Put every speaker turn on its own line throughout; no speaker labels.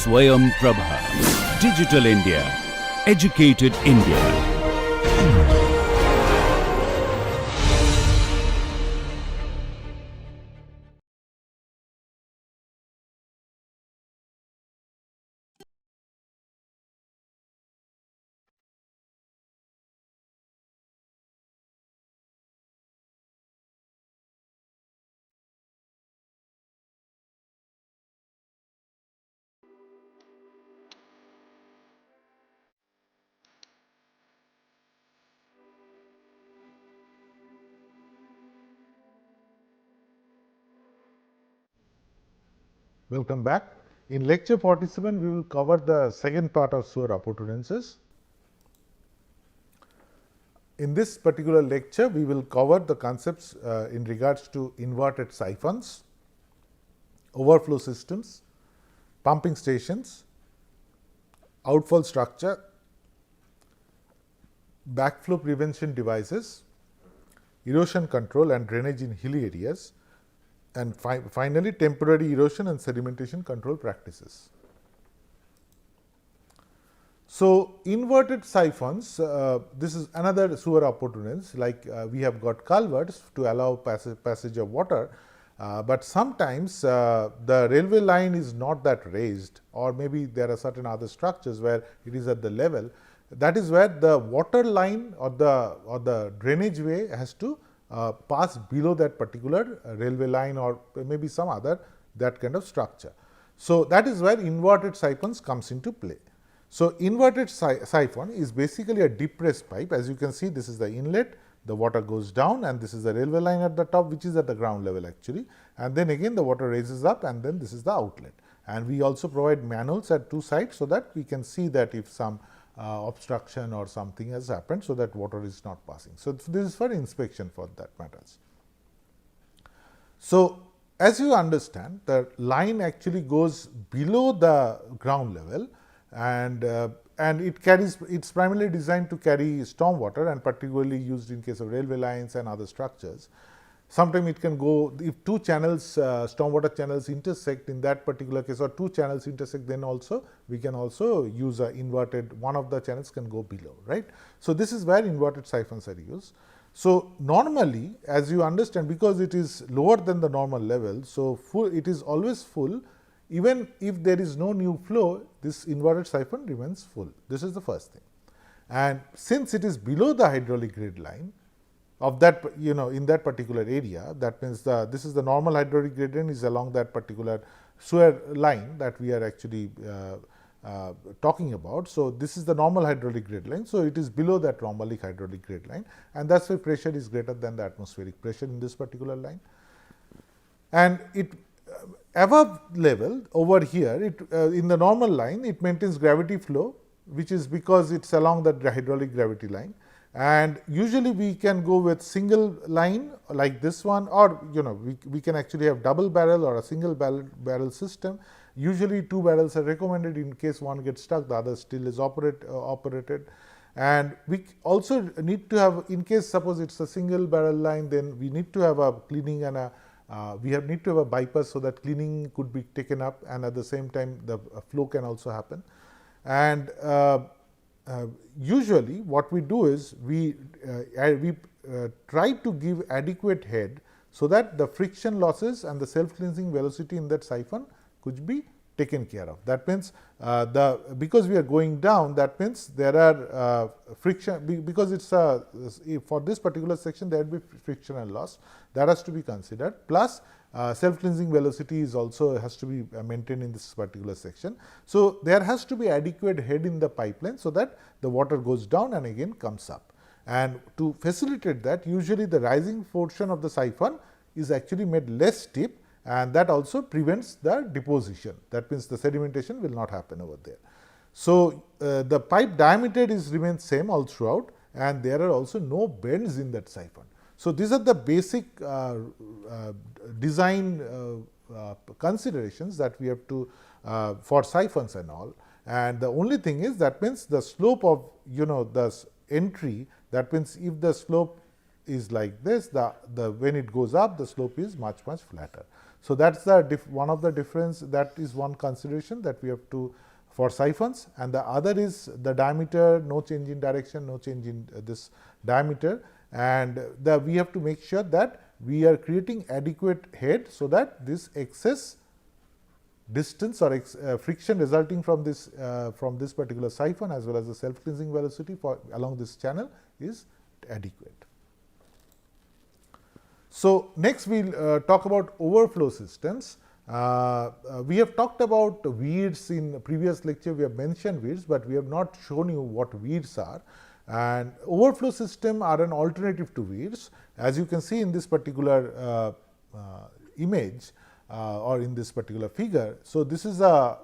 Swayam Prabha. Digital India. Educated India.
Welcome back. In lecture 47, we will cover the second part of sewer appurtenances. In this particular lecture, we will cover the concepts in regards to inverted siphons, overflow systems, pumping stations, outfall structure, backflow prevention devices, erosion control and drainage in hilly areas, and finally temporary erosion and sedimentation control practices. So, inverted siphons, this is another sewer appurtenance, like we have got culverts to allow passage of water, but sometimes the railway line is not that raised, or maybe there are certain other structures where it is at the level. That is where the water line or the drainage way has to pass below that particular railway line or maybe some other that kind of structure. So, that is where inverted siphons comes into play. So, inverted siphon is basically a depressed pipe. As you can see, this is the inlet, the water goes down, and this is the railway line at the top, which is at the ground level actually, and then again the water raises up, and then this is the outlet. And we also provide manholes at two sides, so that we can see that if some obstruction or something has happened, so that water is not passing. So, this is for inspection for that matters. So, as you understand, the line actually goes below the ground level, and it's primarily designed to carry storm water, and particularly used in case of railway lines and other structures. Sometimes it can go, if two channels, stormwater channels intersect in that particular case, or two channels intersect, then also we can also use a inverted, one of the channels can go below, right. So, this is where inverted siphons are used. So, normally as you understand, because it is lower than the normal level, so it is always full. Even if there is no new flow, this inverted siphon remains full. This is the first thing. And since it is below the hydraulic grade line of that, in that particular area, that means this is the normal hydraulic gradient is along that particular sewer line that we are actually talking about. So, this is the normal hydraulic grade line. So, it is below that normal hydraulic grade line, and that is why pressure is greater than the atmospheric pressure in this particular line. And it above level over here, in the normal line, it maintains gravity flow, which is because it is along the hydraulic gravity line. And usually we can go with single line like this one, or we can actually have double barrel or a single barrel system. Usually two barrels are recommended. In case one gets stuck, the other still is operated. And we also need to have, in case suppose it is a single barrel line, then we need to have a cleaning and need to have a bypass, so that cleaning could be taken up, and at the same time the flow can also happen. And usually what we do is we try to give adequate head, so that the friction losses and the self cleansing velocity in that siphon could be taken care of. That means because we are going down, that means there are friction, because it's for this particular section there will be frictional loss, that has to be considered, plus self cleansing velocity is also has to be maintained in this particular section. So, there has to be adequate head in the pipeline, so that the water goes down and again comes up. And to facilitate that, usually the rising portion of the siphon is actually made less steep, and that also prevents the deposition. That means the sedimentation will not happen over there. So, the pipe diameter remains same all throughout, and there are also no bends in that siphon. So, these are the basic design considerations that we have to for siphons and all. And the only thing is, that means the slope of the entry, that means if the slope is like this, when it goes up, the slope is much flatter. So that's the one of the difference. That is one consideration that we have to for siphons, and the other is the diameter, no change in direction, no change in this diameter, and we have to make sure that we are creating adequate head so that this excess distance or friction resulting from this particular siphon as well as the self cleansing velocity for along this channel is adequate. So, next we will talk about overflow systems. We have talked about weeds in previous lecture. We have mentioned weeds, but we have not shown you what weeds are. And overflow system are an alternative to weeds. As you can see in this particular image or in this particular figure. So, this is a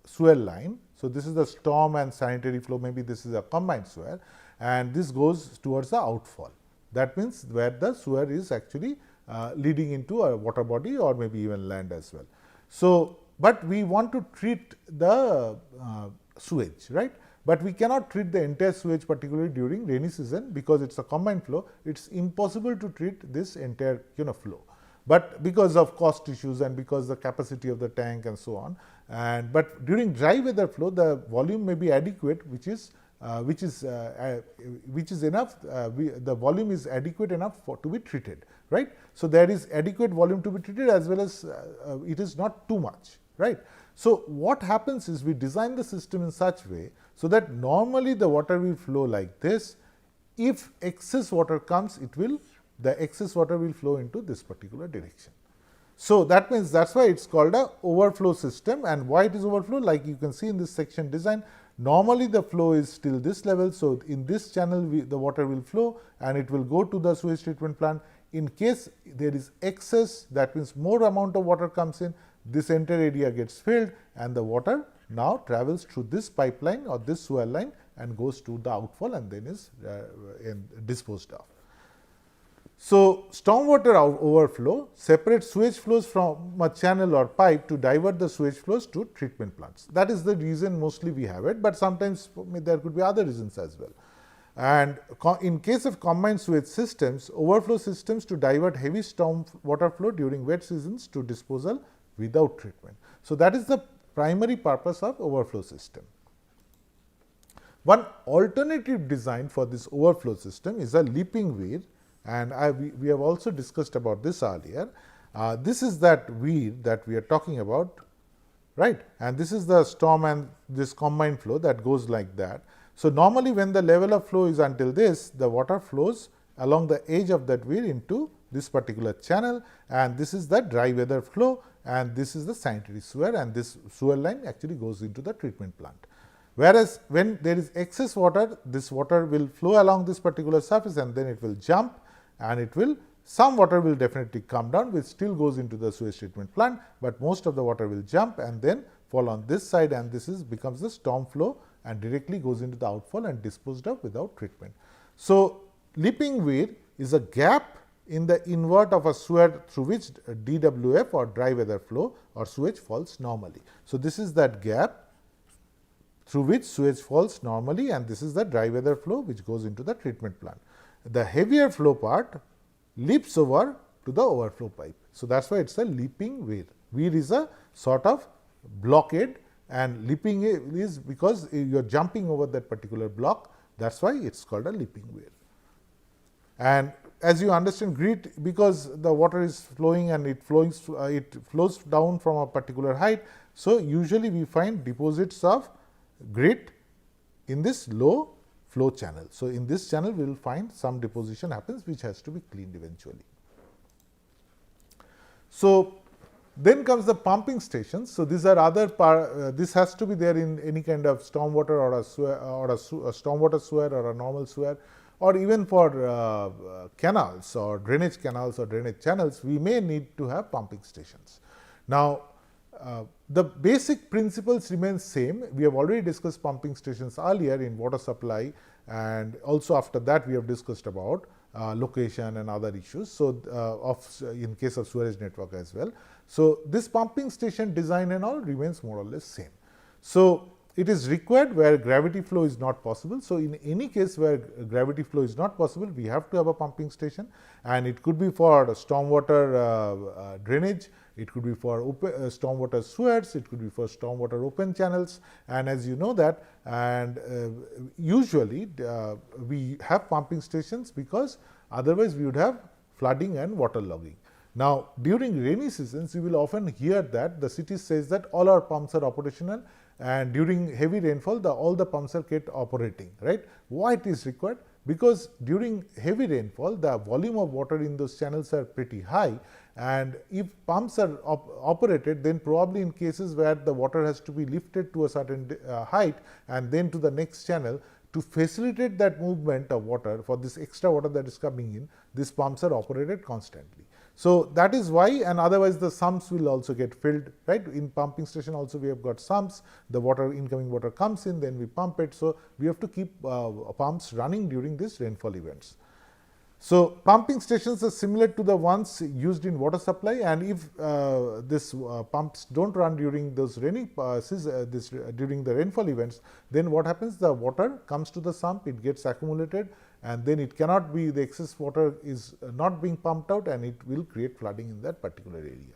swell line. So, this is the storm and sanitary flow, maybe this is a combined swell, and this goes towards the outfall. That means where the sewer is actually leading into a water body or maybe even land as well. So, but we want to treat the sewage, right? But we cannot treat the entire sewage particularly during rainy season because it is a combined flow. It is impossible to treat this entire flow. But because of cost issues and because the capacity of the tank and so on, and but during dry weather flow the volume may be adequate, which is enough. The volume is adequate enough to be treated, right? So there is adequate volume to be treated as well as it is not too much, right? So what happens is we design the system in such way so that normally the water will flow like this. If excess water comes, the excess water will flow into this particular direction. So that means that's why it's called a overflow system. And why it is overflow? Like you can see in this section design, normally the flow is still this level. So in this channel the water will flow and it will go to the sewage treatment plant. In case there is excess, that means more amount of water comes in, this entire area gets filled and the water now travels through this pipeline or this sewer line and goes to the outfall and then is disposed of. So, stormwater overflow separates sewage flows from a channel or pipe to divert the sewage flows to treatment plants. That is the reason mostly we have it, but sometimes there could be other reasons as well. And in case of combined sewage systems, overflow systems to divert heavy storm water flow during wet seasons to disposal without treatment. So, that is the primary purpose of overflow system. One alternative design for this overflow system is a leaping weir, and we have also discussed about this earlier. This is that weir that we are talking about, right? And this is the storm and this combined flow that goes like that. So, normally when the level of flow is until this, the water flows along the edge of that weir into this particular channel, and this is the dry weather flow and this is the sanitary sewer, and this sewer line actually goes into the treatment plant. Whereas, when there is excess water, this water will flow along this particular surface and then it will jump and some water will definitely come down, which still goes into the sewage treatment plant, but most of the water will jump and then fall on this side, and this becomes the storm flow and directly goes into the outfall and disposed of without treatment. So, leaping weir is a gap in the invert of a sewer through which DWF or dry weather flow or sewage falls normally. So, this is that gap through which sewage falls normally, and this is the dry weather flow which goes into the treatment plant. The heavier flow part leaps over to the overflow pipe. So, that is why it is a leaping weir. Weir is a sort of blockade, and leaping is because you are jumping over that particular block. That is why it is called a leaping weir. And as you understand, grit, because the water is flowing and it flows down from a particular height. So, usually we find deposits of grit in this low flow channel. So, in this channel we will find some deposition happens which has to be cleaned eventually. So, then comes the pumping stations. So, these are other this has to be there in any kind of stormwater or a sewer or a stormwater sewer or a normal sewer, or even for canals or drainage channels, we may need to have pumping stations. Now, the basic principles remain same. We have already discussed pumping stations earlier in water supply, and also after that we have discussed about location and other issues. So, in case of sewerage network as well. So, this pumping station design and all remains more or less same. So, it is required where gravity flow is not possible. So, in any case where gravity flow is not possible, we have to have a pumping station, and it could be for stormwater drainage, it could be for stormwater sewers, it could be for stormwater open channels, and as you know that, and usually we have pumping stations because otherwise we would have flooding and waterlogging. Now, during rainy seasons, you will often hear that the city says that all our pumps are operational, and during heavy rainfall all the pumps are kept operating, right. Why it is required? Because during heavy rainfall the volume of water in those channels are pretty high, and if pumps are operated, then probably in cases where the water has to be lifted to a certain height and then to the next channel, to facilitate that movement of water for this extra water that is coming in, these pumps are operated constantly. So, that is why, and otherwise the sumps will also get filled, right. In pumping station also we have got sumps, the water, incoming water comes in, then we pump it. So, we have to keep pumps running during these rainfall events. So, pumping stations are similar to the ones used in water supply, and if this pumps do not run during those rainy during the rainfall events, then what happens? The water comes to the sump, it gets accumulated, and then it cannot be, the excess water is not being pumped out, and it will create flooding in that particular area.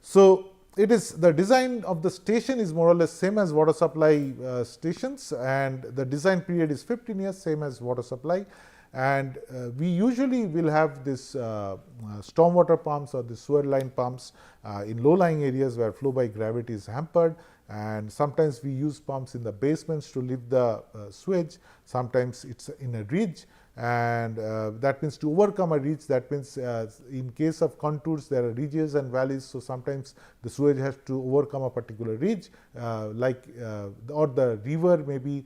So, it is the design of the station is more or less same as water supply stations, and the design period is 15 years, same as water supply. And we usually will have this stormwater pumps or the sewer line pumps in low lying areas where flow by gravity is hampered, and sometimes we use pumps in the basements to lift the sewage, sometimes it is in a ridge, and that means to overcome a ridge, that means in case of contours there are ridges and valleys. So, sometimes the sewage has to overcome a particular ridge or the river may be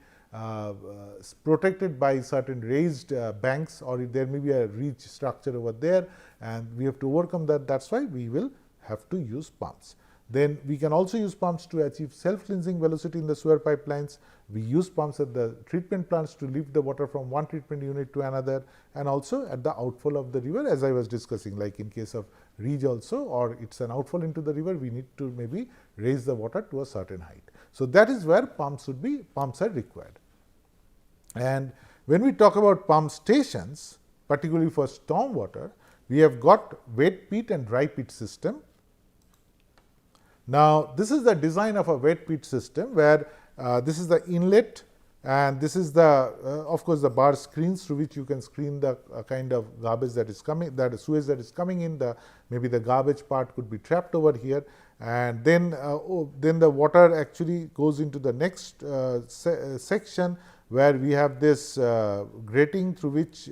protected by certain raised banks, or there may be a ridge structure over there, and we have to overcome that. That is why we will have to use pumps. Then we can also use pumps to achieve self-cleansing velocity in the sewer pipelines. We use pumps at the treatment plants to lift the water from one treatment unit to another, and also at the outfall of the river, as I was discussing, like in case of ridge also, or it is an outfall into the river, we need to maybe raise the water to a certain height. So, that is where pumps are required. And when we talk about pump stations, particularly for storm water, we have got wet pit and dry pit system. Now, this is the design of a wet pit system, where this is the inlet, and this is the of course, the bar screens through which you can screen the kind of garbage that is coming, that sewage that is coming in, maybe the garbage part could be trapped over here, and then the water actually goes into the next section, where we have this grating through which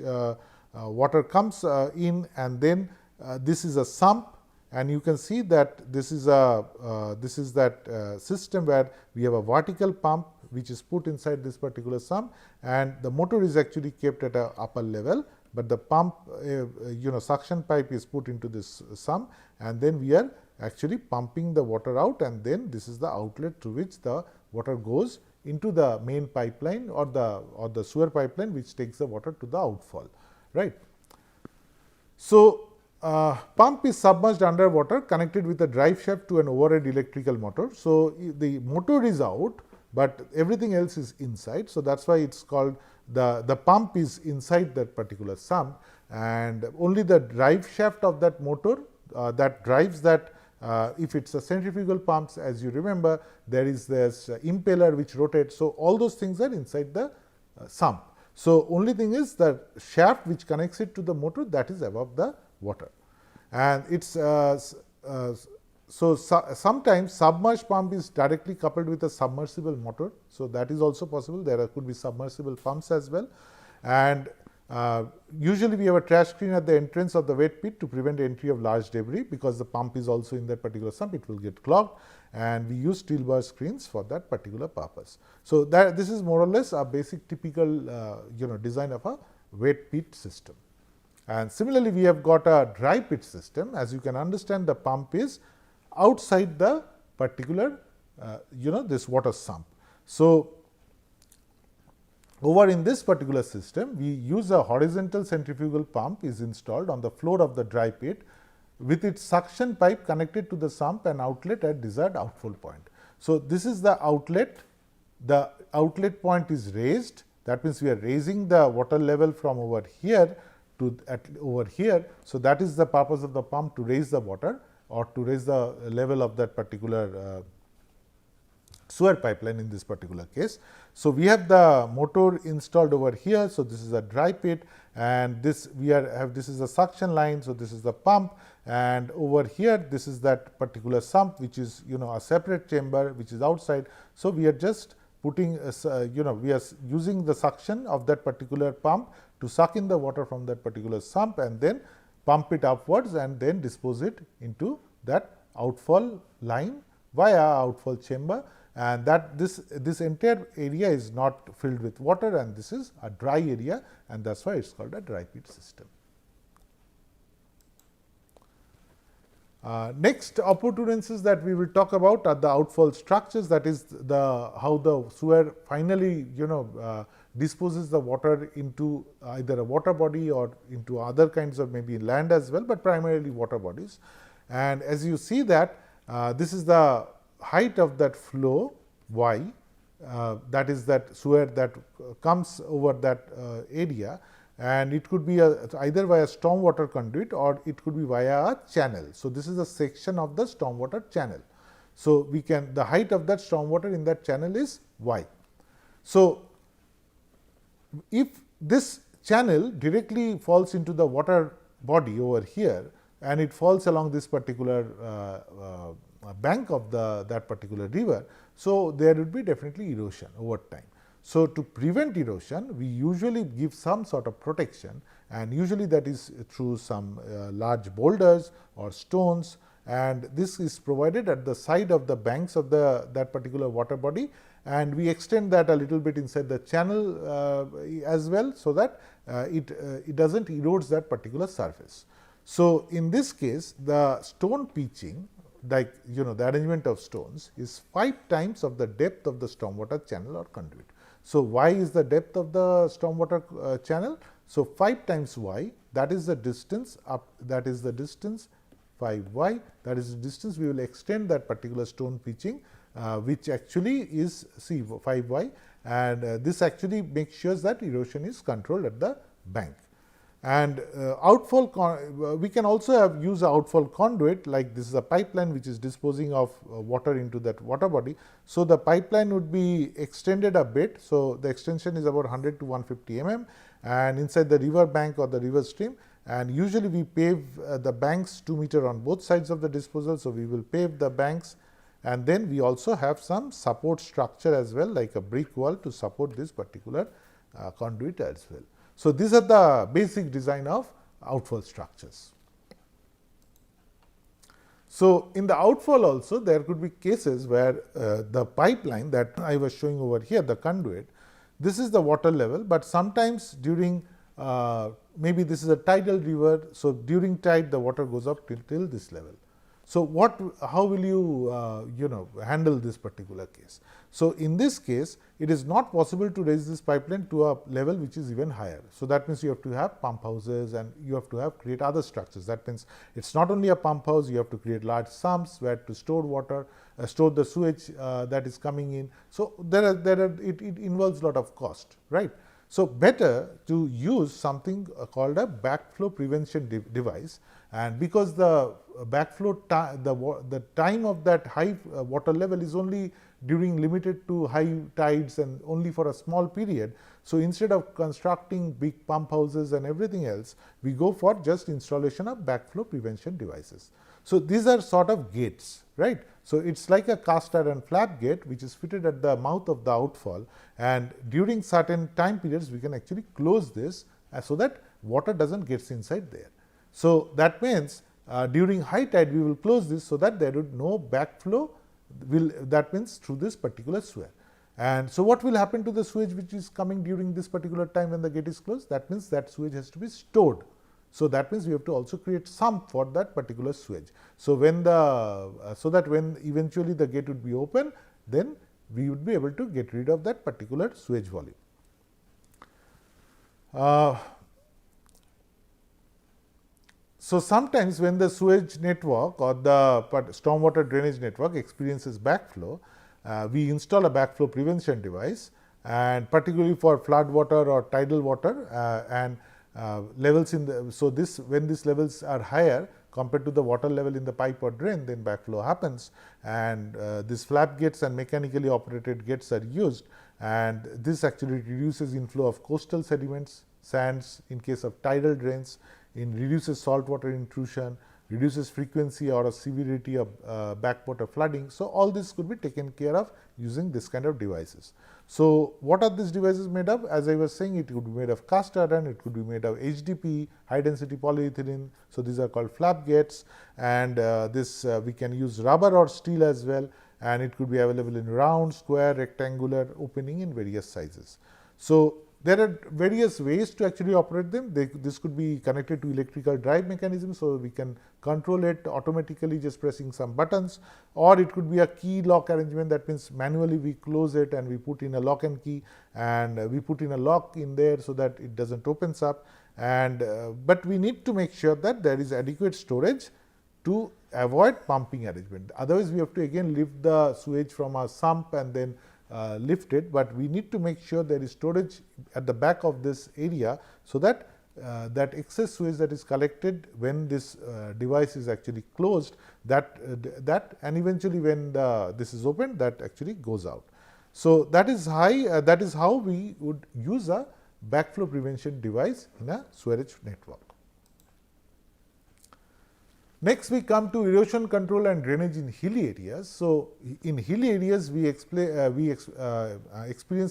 water comes in, and then this is a sump, and you can see that this is that system where we have a vertical pump which is put inside this particular sump, and the motor is actually kept at a upper level, but the pump suction pipe is put into this sump, and then we are actually pumping the water out, and then this is the outlet through which the water goes into the main pipeline or the sewer pipeline, which takes the water to the outfall, right. So, pump is submerged underwater, connected with a drive shaft to an overhead electrical motor. So, the motor is out, but everything else is inside. So, that is why it is called the pump is inside that particular sump, and only the drive shaft of that motor that drives that. If it is a centrifugal pumps, as you remember, there is this impeller which rotates. So, all those things are inside the sump. So, only thing is the shaft which connects it to the motor, that is above the water, and it's sometimes submerged pump is directly coupled with a submersible motor. So, that is also possible. There could be submersible pumps as well, and usually we have a trash screen at the entrance of the wet pit to prevent entry of large debris, because the pump is also in that particular sump, it will get clogged, and we use steel bar screens for that particular purpose. So, this is more or less a basic typical design of a wet pit system. And similarly, we have got a dry pit system. As you can understand, the pump is outside the particular this water sump. So, over in this particular system, we use a horizontal centrifugal pump is installed on the floor of the dry pit, with its suction pipe connected to the sump and outlet at desired outfall point. So, this is the outlet the outlet point is raised. That means, we are raising the water level from over here to over here. So, that is the purpose of the pump, to raise the water or to raise the level of that particular sewer pipeline in this particular case. So, we have the motor installed over here. So, this is a dry pit, and this this is a suction line. So, this is the pump, and over here this is that particular sump, which is a separate chamber which is outside. So, we are just putting we are using the suction of that particular pump to suck in the water from that particular sump, and then pump it upwards and then dispose it into that outfall line via outfall chamber, and that this entire area is not filled with water, and this is a dry area, and that is why it is called a dry pit system. Next appurtenances that we will talk about are the outfall structures, that is how the sewer finally disposes the water into either a water body or into other kinds of maybe land as well, but primarily water bodies. And as you see that this is the height of that flow y, that is that sewer that comes over that area, and it could be either via stormwater conduit or it could be via a channel. So, this is a section of the stormwater channel. So, the height of that stormwater in that channel is y. So, if this channel directly falls into the water body over here, and it falls along this particular bank of that particular river, so there would be definitely erosion over time. So, to prevent erosion, we usually give some sort of protection, and usually that is through some large boulders or stones, and this is provided at the side of the banks of that particular water body, and we extend that a little bit inside the channel as well, so that it does not erode that particular surface. So, in this case, the stone pitching, like the arrangement of stones, is 5 times of the depth of the stormwater channel or conduit. So, y is the depth of the stormwater channel. So, 5 times y, that is the distance up, that is the distance 5y, that is the distance we will extend that particular stone pitching, which actually is 5y, and this actually makes sure that erosion is controlled at the bank. And outfall, we can also use an outfall conduit, like this is a pipeline which is disposing of water into that water body. So, the pipeline would be extended a bit. So, the extension is about 100 to 150 mm, and inside the river bank or the river stream, and usually we pave the banks 2 meter on both sides of the disposal. So, we will pave the banks, and then we also have some support structure as well, like a brick wall to support this particular conduit as well. So, these are the basic design of outfall structures. So, in the outfall also there could be cases where the pipeline that I was showing over here, the conduit, this is the water level, but sometimes during maybe this is a tidal river. So, during tide the water goes up till this level. So, how will you handle this particular case? So, in this case it is not possible to raise this pipeline to a level which is even higher. So, that means you have to have pump houses, and you have to create other structures. That means it is not only a pump house, you have to create large sumps where to store water, store the sewage that is coming in. So, it involves a lot of cost, right. So, better to use something called a backflow prevention device, and because the backflow the time of that high water level is only during limited to high tides and only for a small period. So, instead of constructing big pump houses and everything else, we go for just installation of backflow prevention devices. So, these are sort of gates, right. So, it is like a cast iron flap gate which is fitted at the mouth of the outfall, and during certain time periods we can actually close this so that water does not get inside there. So, that means during high tide we will close this so that there would no backflow that means through this particular sewer. And so, what will happen to the sewage which is coming during this particular time when the gate is closed? That means that sewage has to be stored. So, that means we have to also create sump for that particular sewage. So, so that when eventually the gate would be open, then we would be able to get rid of that particular sewage volume. So, sometimes when the sewage network or the stormwater drainage network experiences backflow, we install a backflow prevention device, and particularly for flood water or tidal water and levels in the, so this, when these levels are higher compared to the water level in the pipe or drain, then backflow happens, and these flap gates and mechanically operated gates are used, and this actually reduces inflow of coastal sediments, sands in case of tidal drains, reduces saltwater intrusion, reduces frequency or severity of backwater flooding. So, all this could be taken care of using this kind of devices. So, what are these devices made of? As I was saying, it could be made of cast iron, it could be made of HDP, high density polyethylene. So, these are called flap gates, and we can use rubber or steel as well, and it could be available in round, square, rectangular opening in various sizes. So, there are various ways to actually operate them. This could be connected to electrical drive mechanism, so we can control it automatically just pressing some buttons, or it could be a key lock arrangement. That means manually we close it and we put in a lock and key, and we put in a lock in there so that it doesn't opens up. And but we need to make sure that there is adequate storage to avoid pumping arrangement. Otherwise, we have to again lift the sewage from a sump and then lift it, but we need to make sure there is storage at the back of this area, so that that excess sewage that is collected when this device is actually closed, that and eventually when this is opened, that actually goes out. So, that is how we would use a backflow prevention device in a sewerage network. Next, we come to erosion control and drainage in hilly areas. So, in hilly areas we experience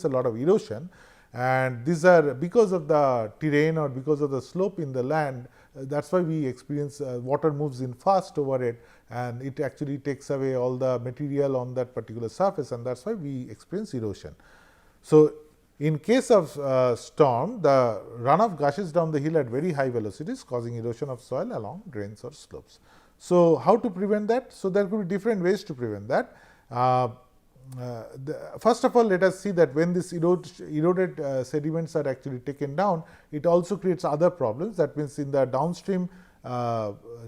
a lot of erosion, and these are because of the terrain or because of the slope in the land. That is why we experience water moves in fast over it, and it actually takes away all the material on that particular surface, and that is why we experience erosion. So, in case of storm, the runoff gushes down the hill at very high velocities, causing erosion of soil along drains or slopes. So, how to prevent that? So, there could be different ways to prevent that. First of all, let us see that when this eroded sediments are actually taken down, it also creates other problems. That means, in the downstream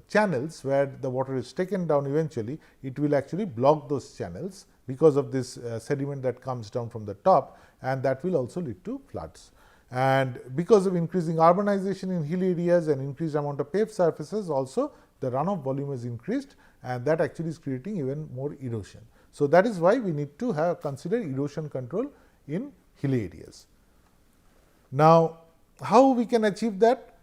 channels where the water is taken down eventually, it will actually block those channels because of this sediment that comes down from the top, and that will also lead to floods. And because of increasing urbanization in hill areas and increased amount of paved surfaces, also the runoff volume is increased, and that actually is creating even more erosion. So, that is why we need to consider erosion control in hilly areas. Now, how we can achieve that?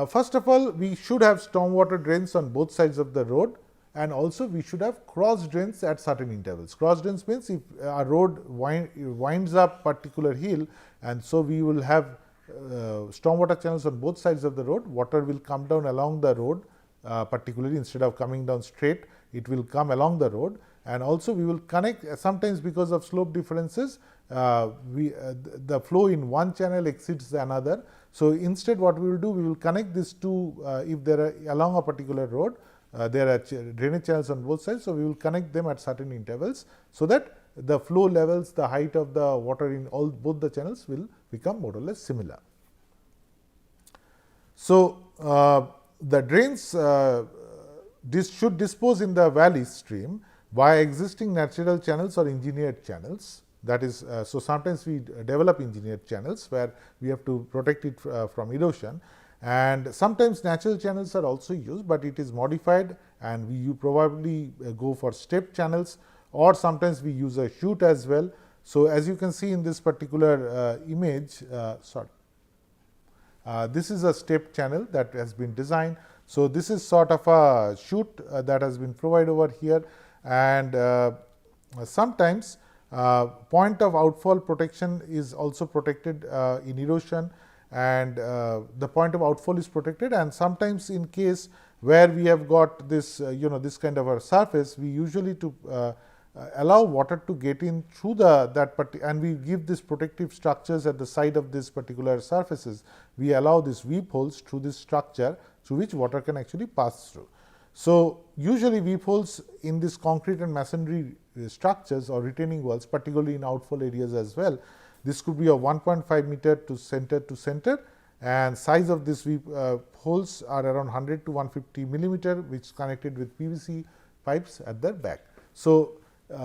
First of all, we should have stormwater drains on both sides of the road, and also we should have cross drains at certain intervals. Cross drains means if a road winds up particular hill, and so we will have stormwater channels on both sides of the road. Water will come down along the road, particularly instead of coming down straight, it will come along the road, and also we will connect. Sometimes because of slope differences, the flow in one channel exceeds the another. So, instead what we will do, we will connect these two, if there are along a particular road, there are drainage channels on both sides. So, we will connect them at certain intervals, so that the flow levels, the height of the water in both the channels will become more or less similar. So, the drains this should dispose in the valley stream by existing natural channels or engineered channels. That is, so sometimes we develop engineered channels where we have to protect it from erosion, and sometimes natural channels are also used, but it is modified, and you probably go for step channels, or sometimes we use a chute as well. So, as you can see in this particular image, this is a step channel that has been designed. So, this is sort of a chute that has been provided over here, and sometimes point of outfall protection is also protected in erosion, and the point of outfall is protected, and sometimes in case where we have got this this kind of a surface, we usually to allow water to get in through and we give this protective structures at the side of this particular surfaces. We allow these weep holes through this structure through which water can actually pass through. So, usually weep holes in this concrete and masonry structures or retaining walls, particularly in outfall areas as well. This could be a 1.5 meter to center, and size of this weep holes are around 100 to 150 millimeter, which is connected with PVC pipes at the back. So,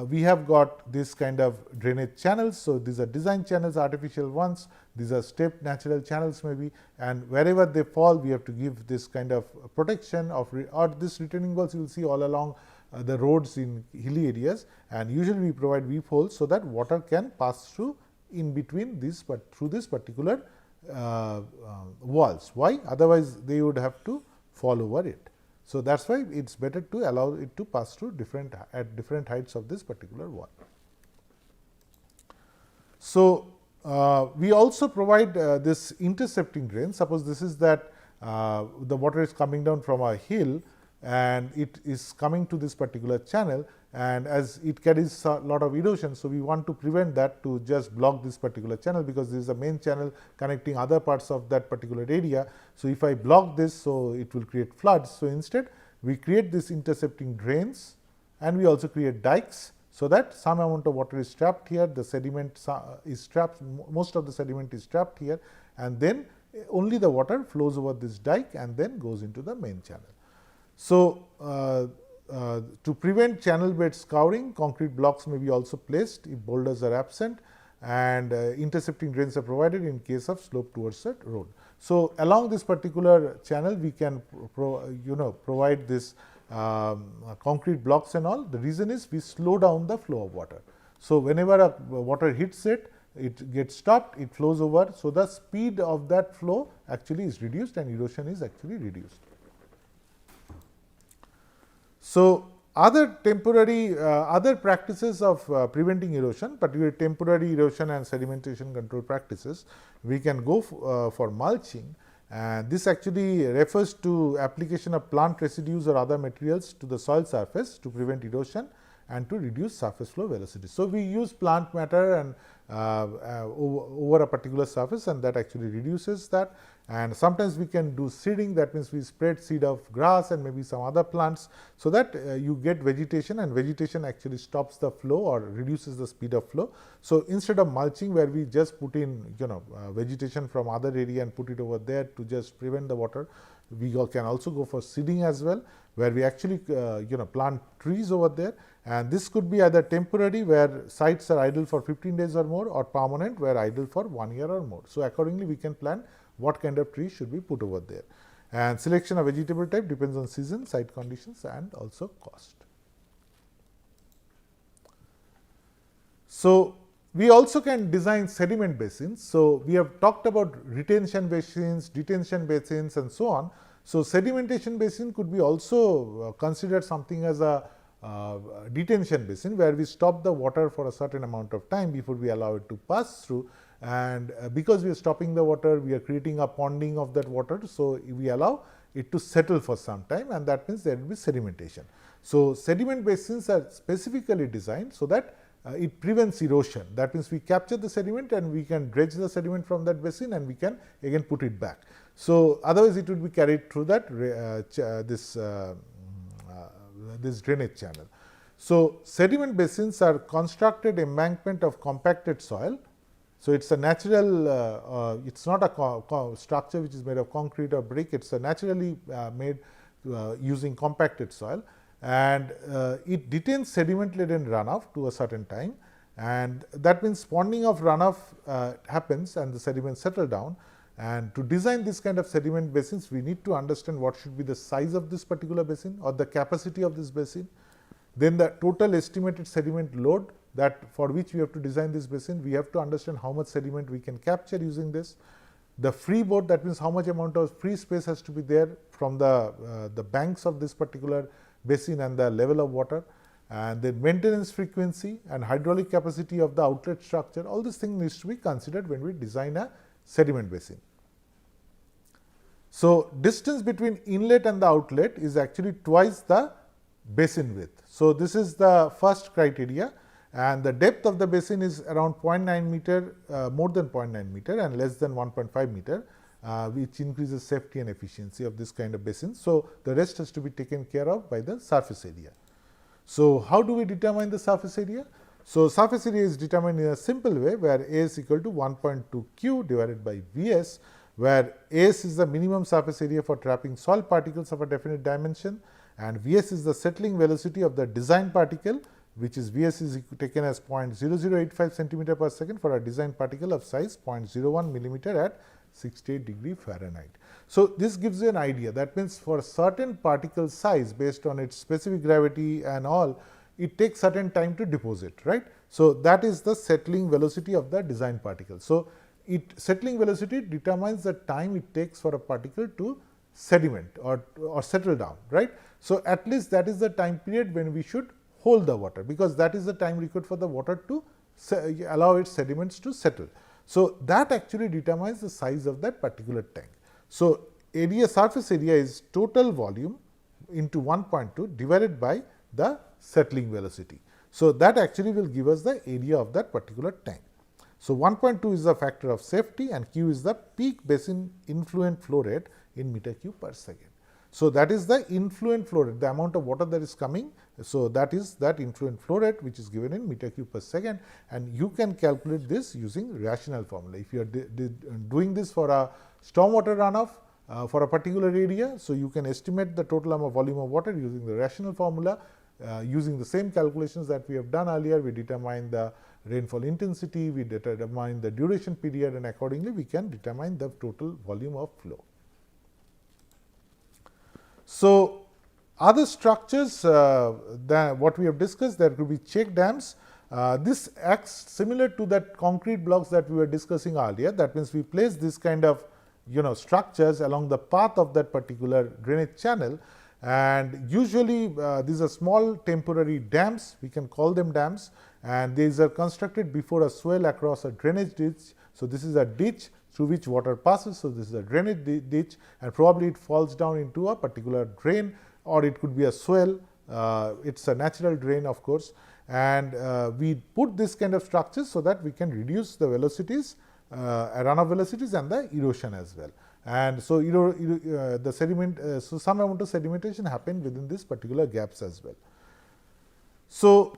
we have got this kind of drainage channels. So, these are design channels, artificial ones, these are stepped natural channels maybe, and wherever they fall we have to give this kind of protection of or this retaining walls you will see all along the roads in hilly areas, and usually we provide weep holes so that water can pass through in between this, but through this particular walls. Why? Otherwise they would have to fall over it. So, that is why it is better to allow it to pass through at different heights of this particular wall. So, we also provide this intercepting drain. Suppose this is that the water is coming down from a hill and it is coming to this particular channel, and as it carries a lot of erosion. So, we want to prevent that to just block this particular channel, because this is the main channel connecting other parts of that particular area. So, if I block this, so it will create floods. So, instead we create this intercepting drains, and we also create dikes, so that some amount of water is trapped here, the sediment is trapped, most of the sediment is trapped here, and then only the water flows over this dike and then goes into the main channel. So, to prevent channel bed scouring, concrete blocks may be also placed if boulders are absent, and intercepting drains are provided in case of slope towards the road. So, along this particular channel we can provide this concrete blocks and all. The reason is we slow down the flow of water. So, whenever a water hits it, it gets stopped, it flows over. So, the speed of that flow actually is reduced and erosion is actually reduced. So, other temporary other practices of preventing erosion, particularly temporary erosion and sedimentation control practices, we can go for mulching, and this actually refers to application of plant residues or other materials to the soil surface to prevent erosion and to reduce surface flow velocity. So, we use plant matter and over a particular surface, and that actually reduces that. And sometimes we can do seeding, that means we spread seed of grass and maybe some other plants, so that you get vegetation, and vegetation actually stops the flow or reduces the speed of flow. So, instead of mulching where we just put in vegetation from other area and put it over there to just prevent the water, we can also go for seeding as well, where we actually plant trees over there, and this could be either temporary where sites are idle for 15 days or more, or permanent where idle for 1 year or more. So, accordingly we can plan what kind of tree should be put over there, and selection of vegetable type depends on season, site conditions and also cost. So, we also can design sediment basins. So, we have talked about retention basins, detention basins and so on. So, sedimentation basin could be also considered something as a detention basin, where we stop the water for a certain amount of time before we allow it to pass through, and because we are stopping the water, we are creating a ponding of that water. So, we allow it to settle for some time, and that means there will be sedimentation. So, sediment basins are specifically designed so that it prevents erosion. That means, we capture the sediment and we can dredge the sediment from that basin and we can again put it back. So, otherwise it would be carried through that this drainage channel. So, sediment basins are constructed embankment of compacted soil. So, it is a natural, it is not a structure which is made of concrete or brick, it is a naturally made using compacted soil, and it detains sediment laden runoff to a certain time, and that means ponding of runoff happens and the sediments settle down. And to design this kind of sediment basins, we need to understand what should be the size of this particular basin or the capacity of this basin, then the total estimated sediment load that for which we have to design this basin. We have to understand how much sediment we can capture using this. The freeboard, that means how much amount of free space has to be there from the banks of this particular basin and the level of water, and then maintenance frequency and hydraulic capacity of the outlet structure. All these things needs to be considered when we design a sediment basin. So, distance between inlet and the outlet is actually twice the basin width. So, this is the first criteria, and the depth of the basin is around 0.9 meter, more than 0.9 meter and less than 1.5 meter, which increases safety and efficiency of this kind of basin. So, the rest has to be taken care of by the surface area. So, how do we determine the surface area? So, surface area is determined in a simple way, where A is equal to 1.2 Q divided by Vs, where AS is the minimum surface area for trapping soil particles of a definite dimension, and Vs is the settling velocity of the design particle which is Vs is taken as 0.0085 centimeter per second for a designed particle of size 0.01 millimeter at 68 degree Fahrenheit. So, this gives you an idea. That means, for a certain particle size based on its specific gravity and all, it takes certain time to deposit, right. So, that is the settling velocity of the designed particle. So, settling velocity determines the time it takes for a particle to sediment or settle down, right. So, at least that is the time period when we should hold the water, because that is the time required for the water to allow its sediments to settle. So, that actually determines the size of that particular tank. So, surface area is total volume into 1.2 divided by the settling velocity. So, that actually will give us the area of that particular tank. So, 1.2 is the factor of safety and Q is the peak basin influent flow rate in meter cube per second. So, that is the influent flow rate, the amount of water that is coming. So, that is that influent flow rate which is given in meter cube per second, and you can calculate this using rational formula. If you are doing this for a stormwater runoff for a particular area, so you can estimate the total amount of volume of water using the rational formula. Using the same calculations that we have done earlier, we determine the rainfall intensity, we determine the duration period, and accordingly we can determine the total volume of flow. So, other structures what we have discussed, there could be check dams. This acts similar to that concrete blocks that we were discussing earlier. That means, we place this kind of structures along the path of that particular drainage channel, and usually these are small temporary dams, we can call them dams, and these are constructed before a swell across a drainage ditch. So, this is a ditch through which water passes. So, this is a drainage ditch, and probably it falls down into a particular drain, or it could be a swell. It is a natural drain, of course, and we put this kind of structures so that we can reduce the velocities, runoff velocities, and the erosion as well. And so, the sediment, so some amount of sedimentation happen within this particular gaps as well. So,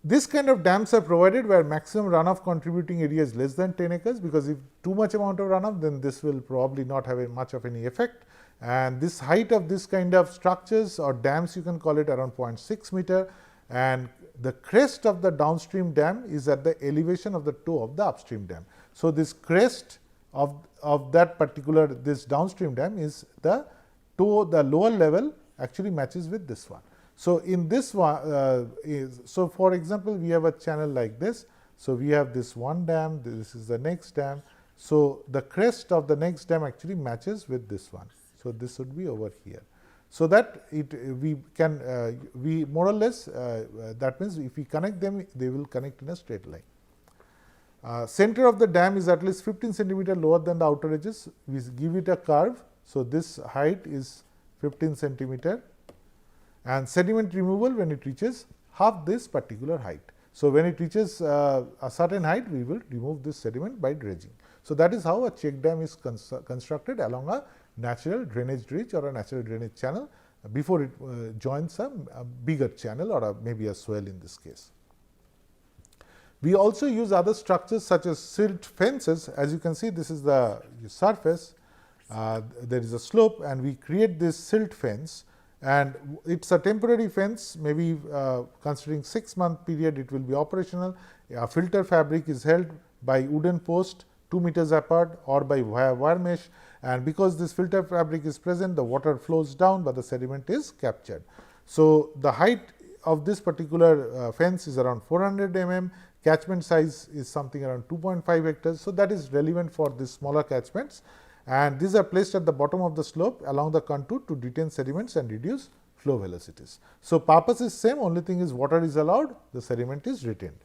this kind of dams are provided where maximum runoff contributing area is less than 10 acres, because if too much amount of runoff, then this will probably not have much of any effect. And this height of this kind of structures or dams, you can call it around 0.6 meter, and the crest of the downstream dam is at the elevation of the toe of the upstream dam. So, this crest of that particular this downstream dam is the toe, the lower level actually matches with this one. So, in this one so for example, we have a channel like this. So, we have this one dam, this is the next dam. So, the crest of the next dam actually matches with this one. So, this would be over here. So, that we can we more or less that means, if we connect them, they will connect in a straight line. Center of the dam is at least 15 centimeter lower than the outer edges. We give it a curve. So, this height is 15 centimeter, and sediment removal when it reaches half this particular height. So, when it reaches a certain height, we will remove this sediment by dredging. So, that is how a check dam is constructed along a natural drainage ditch or a natural drainage channel before it joins a bigger channel or maybe a swell in this case. We also use other structures such as silt fences. As you can see, this is the surface, there is a slope, and we create this silt fence, and it is a temporary fence, maybe considering 6-month period it will be operational. A filter fabric is held by wooden post 2 meters apart or by wire mesh, and because this filter fabric is present, the water flows down, but the sediment is captured. So, the height of this particular fence is around 400 mm. Catchment size is something around 2.5 hectares. So, that is relevant for these smaller catchments, and these are placed at the bottom of the slope along the contour to detain sediments and reduce flow velocities. So, purpose is same, only thing is water is allowed, the sediment is retained.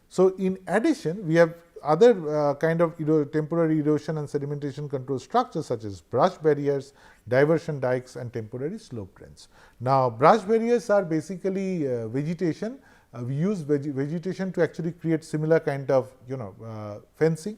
So, in addition, we have other kind of temporary erosion and sedimentation control structures such as brush barriers, diversion dikes, and temporary slope drains. Now, brush barriers are basically vegetation. We use vegetation to actually create similar kind of fencing.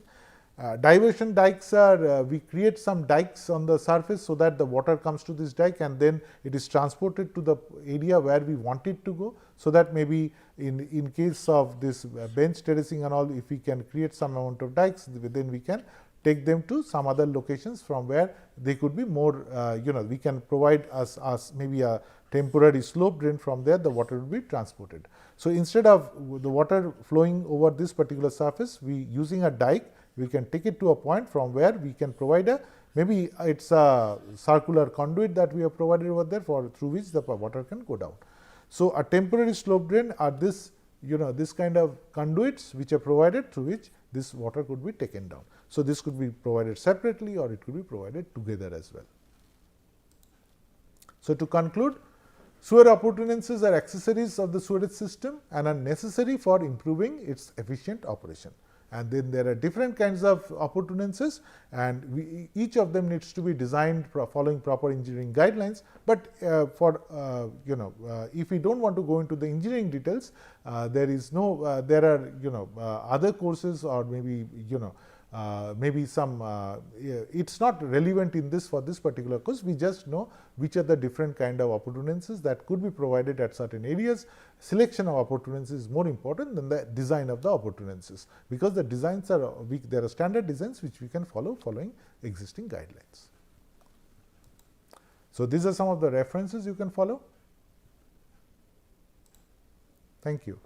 Diversion dikes are we create some dikes on the surface so that the water comes to this dike, and then it is transported to the area where we want it to go. So, that maybe in case of this bench terracing and all, if we can create some amount of dikes, then we can take them to some other locations from where they could be more we can provide us maybe a temporary slope drain. From there the water will be transported. So, instead of the water flowing over this particular surface, we using a dike, we can take it to a point from where we can provide a, maybe it is a circular conduit that we have provided over there, for through which the water can go down. So, a temporary slope drain are this, this kind of conduits which are provided, through which this water could be taken down. So, this could be provided separately or it could be provided together as well. So, to conclude, sewer appurtenances are accessories of the sewerage system and are necessary for improving its efficient operation. And then there are different kinds of appurtenances, and each of them needs to be designed following proper engineering guidelines. But if we do not want to go into the engineering details, there is no there are other courses, or maybe maybe some it is not relevant in this, for this particular course. We just know which are the different kind of appurtenances that could be provided at certain areas. Selection of appurtenances is more important than the design of the appurtenances, because the designs are there are standard designs which we can follow following existing guidelines. So, these are some of the references you can follow. Thank you.